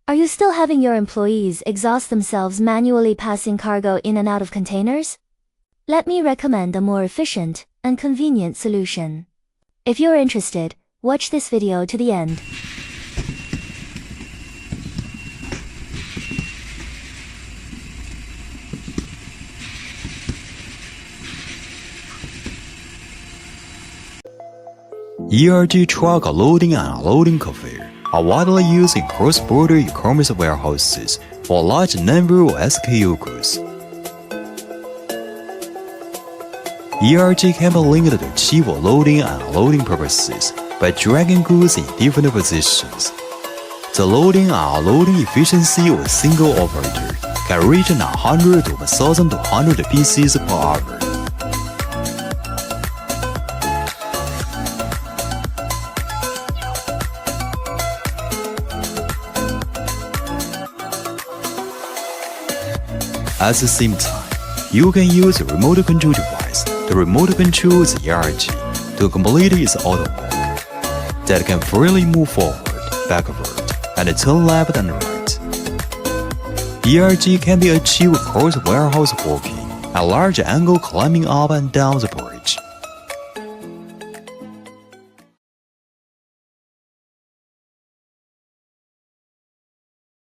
Are you still having your employees exhaust themselves manually passing cargo in and out of containers? Let me recommend a more efficient and convenient solution. If you're interested, watch this video to the end. ERG truck loading and unloading conveyor are widely used in cross-border e-commerce warehouses for a large number of SKU goods. ERG can be linked to achieve loading and unloading purposes by dragging goods in different positions. The loading and unloading efficiency of a single operator can reach 900 to 1,200 pieces per hour. At the same time, you can use a remote control device to remote control the ERG to complete its auto work that can freely move forward, backward, and turn left and right. ERG can be achieved across warehouse walking at large angle climbing up and down the board.